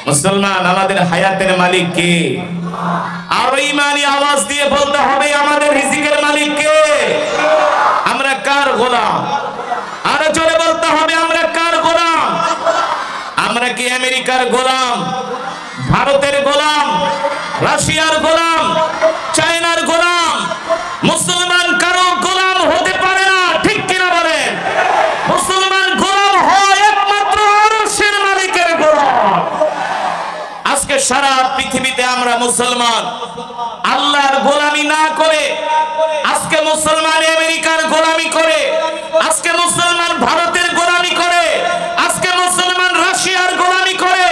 মুসলমান আমাদের হায়াতের মালিক কে? আর ঈমানি আওয়াজ দিয়ে বলতে হবে আমাদের রিজিকের মালিক কে? আমরা কার গোলাম? আরো জোরে বলতে হবে আমরা কার গোলাম? আমরা কি আমেরিকার গোলাম, ভারতের গোলাম, রাশিয়ার গোলাম, চায়নার গোলাম? মুসলমান কারো গোলাম হতে পারে না, ঠিক কিনা বলেন? মুসলমান গোলাম হয় একমাত্র আরশের মালিকের গোলাম। আজকে সারা পৃথিবীতে আমরা মুসলমান আল্লাহর গোলামি না করে আজকে মুসলমান আমেরিকার গোলামি করে, আজকে মুসলমান ভারতের গোলামি করে, আজকে মুসলমান রাশিয়ার গোলামি করে,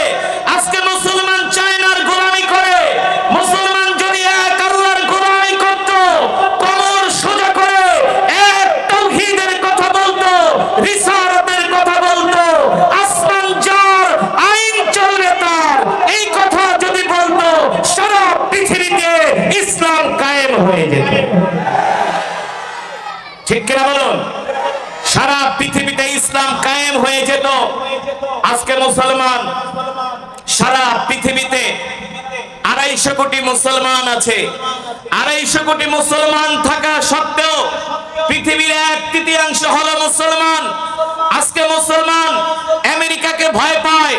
আজকে মুসলমান চায়নার গোলামি করে। মুসলমান যদি এক আল্লাহর গোলামি করত, কমর সোজা করে এক তাওহীদের কথা বলতো, রিসালাতের কথা বলতো, আসমান যার আইন চলবে তার, এই কথা যদি বলতো, সারা পৃথিবীতে ইসলাম কায়েম হয়ে যেত। ঠিক কিনা বলুন? সারা পৃথিবীতে ইসলাম কায়েম হয়ে যেত। আজকে মুসলমান সারা পৃথিবীতে 250 কোটি মুসলমান আছে। 250 কোটি মুসলমান থাকা সত্ত্বেও পৃথিবীর 1/3 হলো মুসলমান। আজকে মুসলমান আমেরিকাকে ভয় পায়,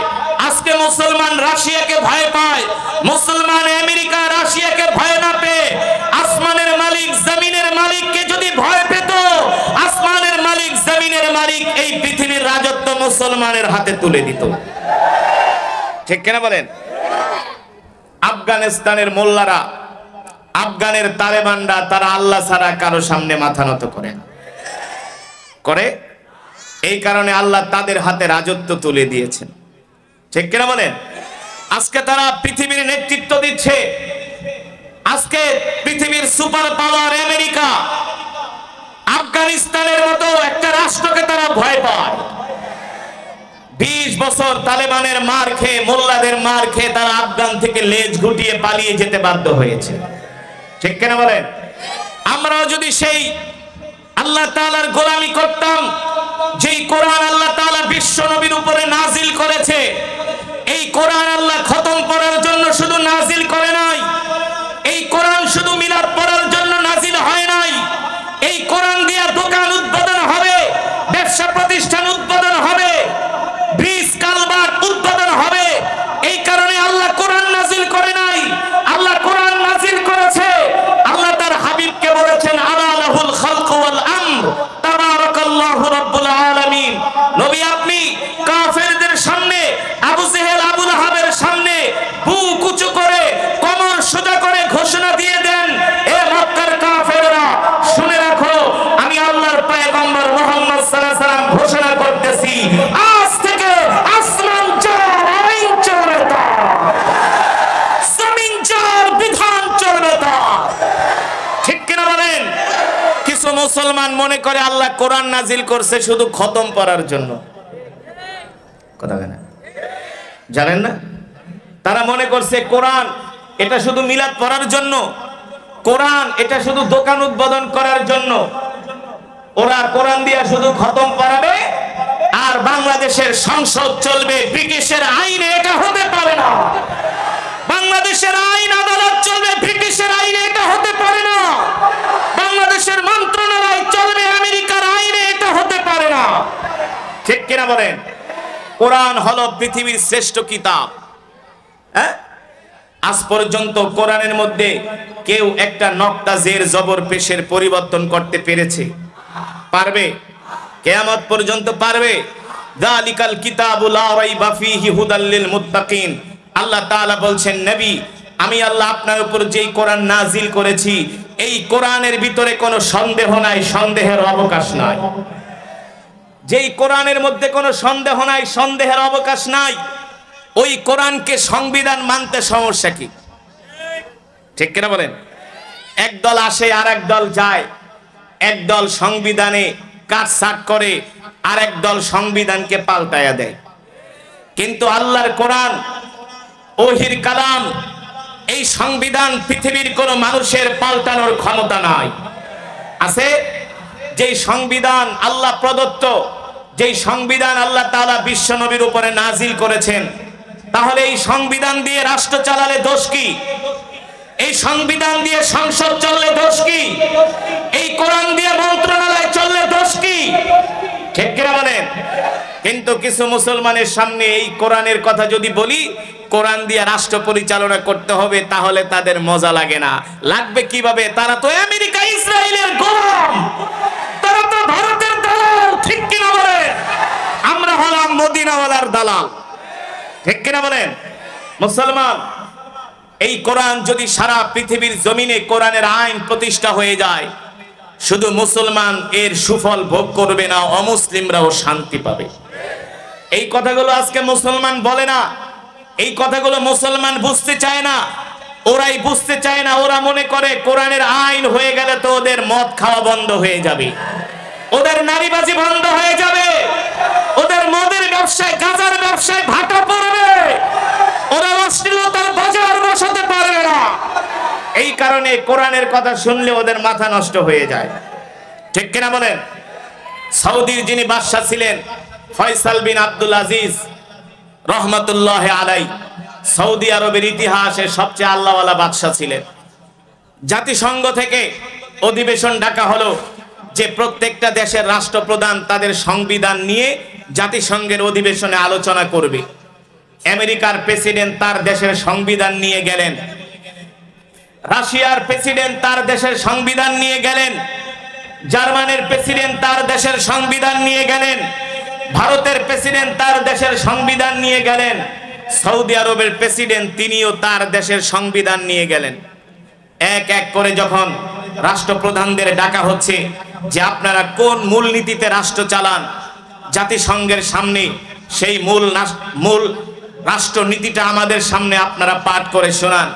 আজকে মুসলমান রাশিয়াকে ভয় পায়। মুসলমান আমেরিকা রাশিয়াকে ভয় না পেয়ে আসমানের মালিক জমিনের মালিককে যদি ভয় পেত, আসমানের মালিক জমিনের মালিক এই পৃথিবীর রাজত্ব মুসলমানের হাতে তুলে দিত। ঠিক কিনা বলেন? আফগানিস্তানের মোল্লারা, আফগানের তালেবানরা, তারা আল্লাহ ছাড়া কারো সামনে মাথা নত করে। এই কারণে আল্লাহ তাদের হাতে রাজত্ব তুলে দিয়েছেন। ঠিক কিনা বলেন? আজকে তারা পৃথিবীর নেতৃত্ব দিচ্ছে। আজকে পৃথিবীর সুপার পাওয়ার আমেরিকা আফগানিস্তানের মতো একটা রাষ্ট্রকে তারা ভয় পায়। 20 বছর তালেবানের মার খেয়ে, মোল্লাদের মার খেয়ে তারা আফগান থেকে লেজ গুটিয়ে পালিয়ে যেতে বাধ্য হয়েছে। ঠিক কিনা বলেন? আমরাও যদি সেই আল্লাহ তাআলার গোলামি করতাম, যেই কোরআন আল্লাহ তাআলা বিশ্ব নবীর উপরে নাজিল করেছে, এই কোরআন আল্লাহ খতম করার জন্য শুধু নাজিল করে নাই, এই কোরআন শুধু মিলাদ পড়ার জন্য নাজিল হয় নাই, এই কোরআন দিয়ে দোকান উদ্বোধন হবে, ব্যবসা প্রতিষ্ঠান উদ্বোধন হবে, ব্রিজ কালভার্ট উদ্বোধন হবে। এই কারণে আল্লাহ কোরআন নাজিল করে নাই, আল্লাহ কোরআন নাজিল করেছে। আল্লাহ তার হাবিবকে বলেছেন আলা লাহুল খালক ওয়াল আমর তাবারাকাল্লাহু রাব্বুল আলামিন। নবী আপনি কাফেরদের সামনে, আবু জেহেল আবু লাহাবের সামনে বুক উঁচু করে কমর সোজা করে ঘোষণা দিয়ে দেন, এ মক্কার কাফেররা শুনে রাখো, আমি আল্লাহর পয়গম্বর মুহাম্মদ সাল্লাল্লাহু আলাইহি ওয়াসাল্লাম ঘোষণা করতেছি, আজ থেকে আসমান যার আইন চলবে তার, জমিন যার বিধান চলবে তার। ঠিক কিনা বলেন? কিছু মুসলমান মনে করে আল্লাহ কোরআন নাজিল করছে শুধু খতম পড়ার জন্য। কথা বলেন? জানেন না? তারা মনে করছে কোরআন এটা শুধু মিলাদ পড়ার জন্য, কোরআন এটা শুধু দোকান উদ্বোধন করার জন্য। ওরা কোরআন দিয়া শুধু খতম পড়াবে আর বাংলাদেশের সংসদ চলবে ব্রিটিশের আইনে, এটা হতে পারে না। বাংলাদেশের আইন আদালত চলবে ব্রিটিশের আইনে, এটা হতে পারে না। বাংলাদেশের মন্ত্রণালয় চলবে আমেরিকার আইনে, এটা হতে পারে না। ঠিক কিনা বলেন? কোরআন হলো পৃথিবীর শ্রেষ্ঠ কিতাব। হ্যাঁ, আজ পর্যন্ত কোরআনের মধ্যে কেউ একটা নক্তা জের জবর পেশের পরিবর্তন করতে পেরেছে? পারবে? কিয়ামত পর্যন্ত পারবে? যালিকাল কিতাবু লা রাইবা ফীহি হুদাল লিল মুত্তাকিন। আল্লাহ তাআলা বলছেন, নবী আমি আল্লাহ আপনার উপর যেই কোরআন নাজিল করেছি, এই কোরআনের ভিতরে কোনো সন্দেহ নাই, সন্দেহের অবকাশ নাই। যেই কোরআনের মধ্যে কোনো সন্দেহ নাই, সন্দেহের অবকাশ নাই, ওই কোরআনকে সংবিধান মানতে সমস্যা কি? ঠিক কিনা বলেন? একদল আসে আর একদল যায়, একদল সংবিধানে কাটছাট করে আর একদল সংবিধানকে পাল্টায়া দেয়। কিন্তু আল্লাহর কোরআন ওহির কালাম, এই সংবিধান পৃথিবীর কোন মানুষের পাল্টানোর ক্ষমতা নাই। আছে যেই সংবিধান আল্লাহ প্রদত্ত, যেই সংবিধান আল্লাহ তাআলা বিশ্ব নবীর উপরে নাজিল করেছেন, তাহলে এই সংবিধান দিয়ে রাষ্ট্র চালালে দোষ কি? এই সংবিধান দিয়ে সংসদ চললে দোষ কি? এই কোরআন দিয়ে মন্ত্রণালয় চললে দোষ কি? ঠিক কিনা বলেন? কিন্তু কিছু মুসলমানের সামনে এই কোরআনের কথা যদি বলি, কোরআন দিয়ে রাষ্ট্র পরিচালনা করতে হবে, তাহলে তাদের মজা লাগে না। লাগবে কিভাবে? তারা তো আমেরিকা ইসরায়েলের গোলাম, তারা তো ভারতের দালাল। ঠিক কিনা বলেন? আমরা হলাম মদিনাওয়ালার দালাল। ঠিক কিনা বলেন? মুসলমান, এই কোরআন যদি সারা পৃথিবীর জমিনে কোরআনের আইন প্রতিষ্ঠা হয়ে যায়, শুধু মুসলমান এর সুফল ভোগ করবে না, অমুসলিমরাও শান্তি পাবে। এই কথাগুলো আজকে মুসলমান বলে না, এই কথাগুলো মুসলমান বুঝতে চায় না। ওরাই বুঝতে চায় না। ওরা মনে করে কোরআনের আইন হয়ে গেলে তো ওদের মদ খাওয়া বন্ধ হয়ে যাবে, ওদের নারীবাজি বন্ধ হয়ে যাবে, ওদের মদের ব্যবসায়, গাঁজার ব্যবসায় ভাটা পড়বে, ওরা অশ্লীলতার বাজার বসাতে পারবে না। এই কারণে কোরআনের কথা শুনলে ওদের মাথা নষ্ট হয়ে যায়। ঠিক কিনা বলেন? সৌদির যিনি বাদশা ছিলেন, ফয়সাল বিন আব্দুল আজিজ রহমতুল্লাহ আলাই, সৌদি আরবের ইতিহাসে সবচেয়ে আল্লাহওয়ালা বাদশা ছিলেন। জাতিসংঘ থেকে অধিবেশন ডাকা হলো যে প্রত্যেকটা দেশের রাষ্ট্রপ্রধান তাদের সংবিধান নিয়ে জাতিসংঘের অধিবেশনে আলোচনা করবে। আমেরিকার প্রেসিডেন্ট তার দেশের সংবিধান নিয়ে গেলেন, রাশিয়ার প্রেসিডেন্ট তার দেশের সংবিধান নিয়ে গেলেন, জার্মানির প্রেসিডেন্ট তার দেশের সংবিধান নিয়ে গেলেন, ভারতের প্রেসিডেন্ট তার দেশের সংবিধান নিয়ে গেলেন, সৌদি আরবের প্রেসিডেন্ট তিনিও তার দেশের সংবিধান নিয়ে গেলেন। এক এক করে যখন রাষ্ট্রপ্রধানদের ডাকা হচ্ছে যে আপনারা কোন মূলনীতিতে রাষ্ট্র চালান, জাতিসংঘের সামনে সেই মূল রাষ্ট্রনীতিটা আমাদের সামনে আপনারা পাঠ করে শোনান।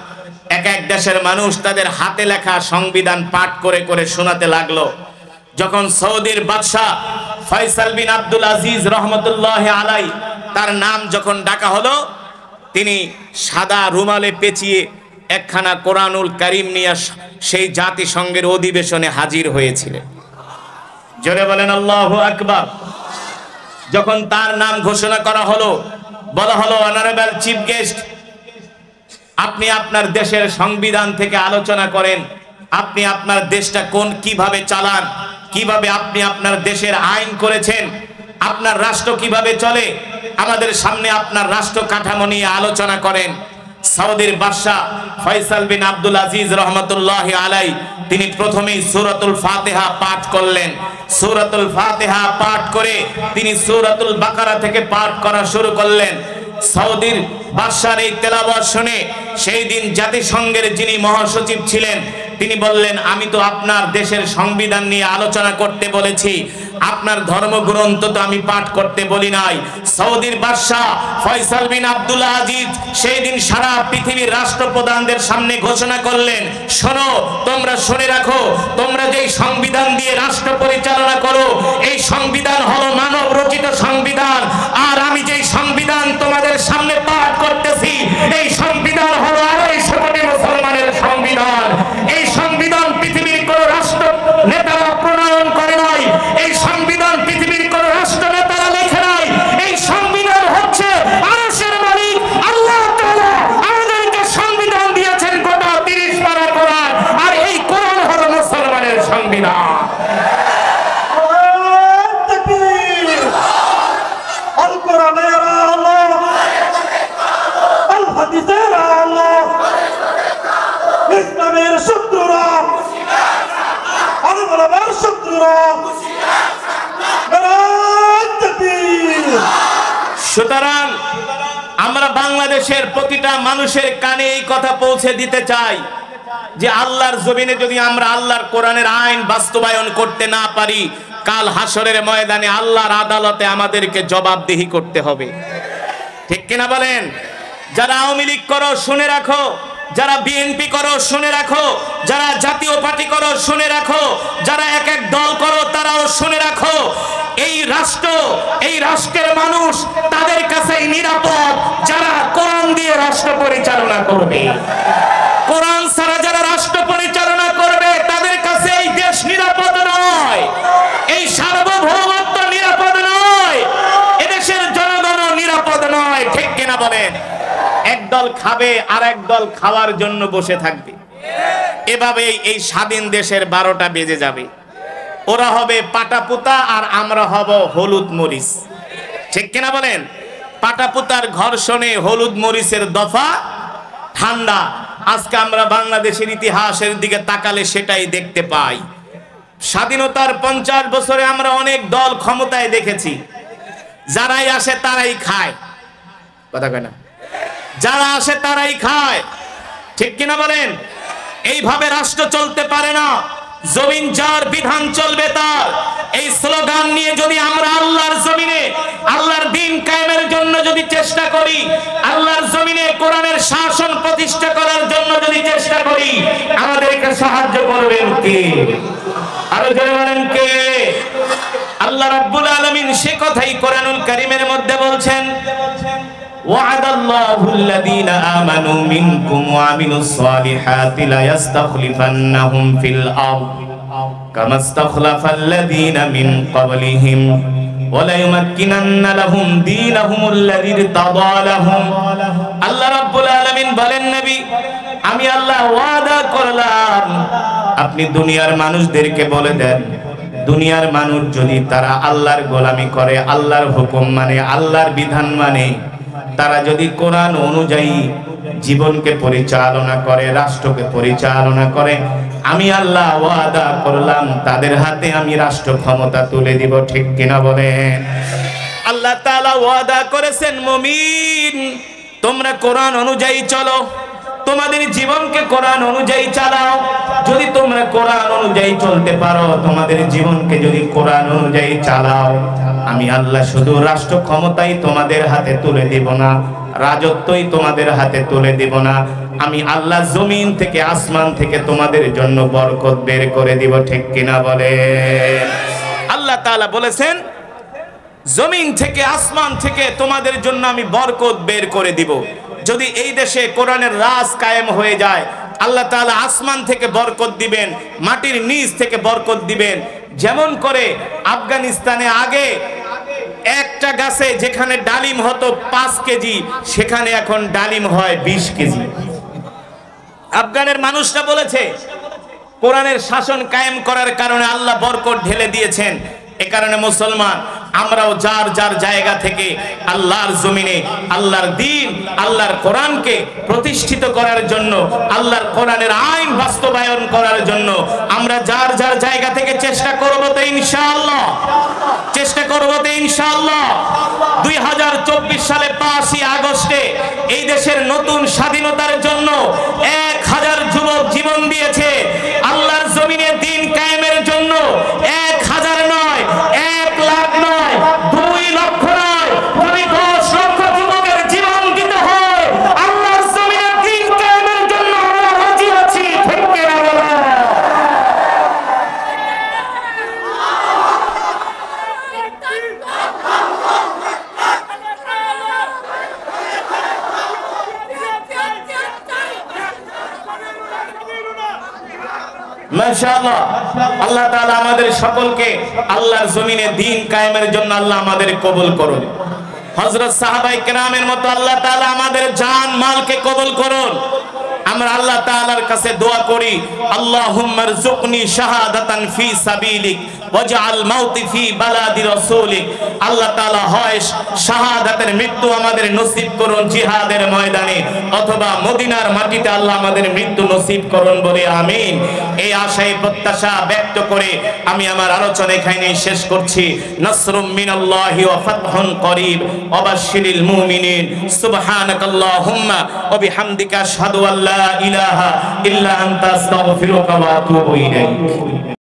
এক এক দেশের মানুষ তাদের হাতে লেখা সংবিধান পাঠ করে করে শোনাতে লাগলো। যখন সৌদির বাদশাহ ফয়সাল বিন আব্দুল আজিজ রহমতুল্লাহ আলাই তার নাম যখন ডাকা হলো, তিনি সাদা রুমালে পেঁচিয়ে একখানা কোরআনুল কারীম নিয়ে সেই জাতিসংঘের অধিবেশনে হাজির হয়েছিলেন। জোরে বলেন আল্লাহু আকবার। যখন তার নাম ঘোষণা করা হলো, বলা হলো, অনারেবল চিফ গেস্ট, আপনি আপনার দেশের সংবিধান থেকে আলোচনা করেন, আপনি আপনার দেশটা কিভাবে চালান, কিভাবে আপনি আপনার দেশের আইন করেছেন, আপনার রাষ্ট্র কিভাবে চলে, আমাদের সামনে আপনার রাষ্ট্র কাঠামো নিয়ে আলোচনা করেন। সৌদির বাদশাহ ফয়সাল বিন আব্দুল আজিজ রহমতুল্লাহ আলাই তিনি প্রথমেই সূরাতুল ফাতিহা পাঠ করলেন। সূরাতুল ফাতিহা পাঠ করে তিনি সূরাতুল বাকারা থেকে পাঠ করা শুরু করলেন। সৌদির বাদশার এই তেলাওয়াত শুনে সেই দিন জাতিসংঘের যিনি মহাসচিব ছিলেন তিনি বললেন, আমি তো আপনার দেশের সংবিধান নিয়ে আলোচনা করতে বলেছি, আপনার ধর্মগ্রন্থ তো আমি পাঠ করতে বলি নাই। সৌদির বাদশা ফয়সাল বিন আব্দুল আজিজ সেই দিন সারা পৃথিবীর রাষ্ট্রপ্রধানদের সামনে ঘোষণা করলেন, শোনো, তোমরা শুনে রাখো, তোমরা যেই সংবিধান দিয়ে রাষ্ট্র পরিচালনা করো, এই সংবিধান হলো মানব রচিত সংবিধান, আর আমি যেই সংবিধান তোমাদের সামনে পাঠ করতেছি, এই সংবিধান হলো 250 কোটি মুসলমানের সংবিধান। এই সংবিধান পৃথিবীর কোন রাষ্ট্র নেতারা প্রণয়ন করে নাই, এই সংবিধান পৃথিবীর কোন রাষ্ট্র নেতারা লেখে নাই, এই সংবিধান হচ্ছে আরশের মালিক আল্লাহ তাআলা আমাদেরকে সংবিধান দিয়েছেন, গোটা 30 পারা কোরআন, আর এই কোরআন হলো মুসলমানের সংবিধান। আল কোরআনের আলো, আল হাদিসের আলো, ইসলামের শত্রুরা, আলমের শত্রুরা। সুতরাং আমরা বাংলাদেশের প্রতিটা মানুষের কানে এই কথা পৌঁছে দিতে চাই যে আল্লাহর জমিনে যদি আমরা আল্লাহর কোরআনের আইন বাস্তবায়ন করতে না পারি, কাল হাসরের ময়দানে আল্লাহর আদালতে আমাদেরকে জবাবদিহি করতে হবে। ঠিক কিনা বলেন? যারা আওয়ামী লীগ করো শুনে রাখো, যারা বিএনপি করো শুনে রাখো, যারা জাতীয় পার্টি করো শুনে রাখো, যারা এক এক দল করো তারাও শুনে রাখো, এই রাষ্ট্র, এই রাষ্ট্রের মানুষ তাদের কাছেই নিরাপদ যারা কোরআন দিয়ে রাষ্ট্র পরিচালনা করবে। কোরআন ছাড়া যারা রাষ্ট্র পরিচালনা করবে তাদের কাছে এই দেশ নিরাপদ নয়, এই সার্বভৌমত্ব নিরাপদ নয়, এদেশের জনগণ নিরাপদ নয়। ঠিক কিনা বলেন? একদল খাবে আর একদল খাওয়ার জন্য বসে থাকবে। এভাবে এই স্বাধীন দেশের 12টা বেজে যাবে। ওরা হবে পাটাপুতা আর আমরা হব হলুদ মরিচ। ঠিক কিনা বলেন? পাটাপুতার ঘর্ষণে হলুদ মরিচের দফা ঠান্ডা। আজকে আমরা বাংলাদেশের ইতিহাসের দিকে তাকালে সেটাই দেখতে পাই। স্বাধীনতার 50 বছরে আমরা অনেক দল ক্ষমতায় দেখেছি, যারাই আসে তারাই খায়। কথা কয় না? যারা আসে তারাই খায়। ঠিক কিনা বলেন? এইভাবে রাষ্ট্র চলতে পারে না। জমিন যার, বিধান চলবে তার। এই স্লোগান নিয়ে যদি আমরা আল্লাহর জমিনে আল্লাহর দ্বীন কায়েমের জন্য যদি চেষ্টা করি, আল্লাহর জমিনে কোরআনের শাসন প্রতিষ্ঠা করার জন্য যদি চেষ্টা করি, আমাদেরকে সাহায্য করবেন কে? আরো জোরে বলেন কে? আল্লাহ রাব্বুল আলামিন সে কথাই কোরআনুল কারীমের মধ্যে বলছেন, ওয়া'দাল্লাহু আল্লাযীনা আমানু মিনকুম ওয়া আমিলুস সালিহাতি লা ইস্তাখলিফান্নাহুম ফিল আরদ কামা ইস্তাখলাফাল্লাযীনা মিন ক্বাবলিহিম ওয়া লা ইউমাক্কিনান্না লাহুম দীনাহুমুল্লাযী ইরতাদা লাহুম। আল্লাহ রাব্বুল আলামিন বলেন, নবী আমি আল্লাহ ওয়াদা করলাম, আপনি দুনিয়ার মানুষদেরকে বলে দেন, দুনিয়ার মানুষ যদি তারা আল্লাহর গোলামি করে, আল্লাহর হুকুম মানে, আল্লাহর বিধান মানে, তারা যদি কোরআন অনুযায়ী জীবনকে পরিচালনা করে, রাষ্ট্রকে পরিচালনা করে, আমি আল্লাহ ওয়াদা করলাম তাদের হাতে আমি রাষ্ট্র ক্ষমতা তুলে দিব। ঠিক কিনা বলেন? আল্লাহ তাআলা ওয়াদা করেছেন, মুমিন তোমরা কোরআন অনুযায়ী চলো, তোমাদের জীবনকে কোরআন অনুযায়ী চালাও। যদি তোমরা কোরআন অনুযায়ী চলতে পারো, তোমাদের জীবনকে যদি কোরআন অনুযায়ী চালাও, আমি আল্লাহ শুধু রাষ্ট্র ক্ষমতাই তোমাদের হাতে তুলে দিব না, রাজত্বই তোমাদের হাতে তুলে দিব না, আমি আল্লাহ জমিন থেকে আসমান থেকে তোমাদের জন্য বরকত বের করে দিব। ঠিক কিনা বলে? আল্লাহ তাআলা বলেছেন, জমিন থেকে আসমান থেকে তোমাদের জন্য আমি বরকত বের করে দিব। যদি এই দেশে কোরআনের রাজ কায়েম হয়ে যায়, আল্লাহ তাআলা আসমান থেকে বরকত দিবেন, মাটির নিচ থেকে বরকত দিবেন। যেমন করে আফগানিস্তানে আগে একটা গাছে যেখানে ডালিম হতো 5 কেজি, সেখানে এখন ডালিম হয় 20 কেজি। আফগানের মানুষরা বলেছে কোরআনের শাসন কায়েম করার কারণে আল্লাহ বরকত ঢেলে দিয়েছেন। এ কারণে মুসলমান আমরাও যার যার জায়গা থেকে আল্লাহর জমিনে আল্লাহর দ্বীন, আল্লাহর কোরআনকে প্রতিষ্ঠিত করার জন্য, আল্লাহর কোরআনের আইন বাস্তবায়ন করার জন্য আমরা যার যার জায়গা থেকে চেষ্টা করব তো ইনশাআল্লাহ। চেষ্টা করব তো ইনশাআল্লাহ। 2024 সালে 5ই আগস্টে এই দেশের নতুন স্বাধীনতার জন্য 1000 যুবক জীবন দিয়েছে। আল্লাহর জমিনে দ্বীন কায়েমের জন্য 1000 নয়, 1 লাখ নয়, 2 লক্ষ নয়, যদি 10 লক্ষ যুবকের জীবন দিতে হয়, আল্লাহর জমিনে দ্বীন কায়েমের জন্য আমরা রাজি আছি। ঠিক কিনা বলেন? মাশাআল্লাহ, আল্লাহ তাআলা আমাদের সকলকে আল্লাহর জমিনে দ্বীন কায়েমের জন্য আল্লাহ আমাদের কবুল করুন। হযরত সাহাবায়ে কেরামের মতো আল্লাহ তাআলা আমাদের জান মালকে কবুল করুন। আমরা আল্লাহ তাআলার কাছে দোয়া করি, আল্লাহুম্মা রযুকনি শাহাদাতান ফি সাবিলিক ওয়াজআল মাউতি ফি বালাদি রাসূলিক। আল্লাহ তাআলা হয় শাহাদাতের মৃত্যু আমাদের নসিব করুন জিহাদের ময়দানে, অথবা মদিনার মাটিতে আল্লাহ আমাদের মৃত্যু নসিব করুন বলে আমিন। এই আশায় প্রত্যাশা ব্যক্ত করে আমি আমার আলোচনা এখানেই শেষ করছি। নাসরুম মিনাল্লাহি ওয়া ফাতহুন করিব ওয়া বাশশিরিল মুমিনিন। সুবহানাকাল্লাহুম্মা ওয়া বিহামদিকা আশহাদু আল্লা ইলাহা ইল্লা আনতা আস্তাগফিরুকা ওয়া আতুবু ইলাইক।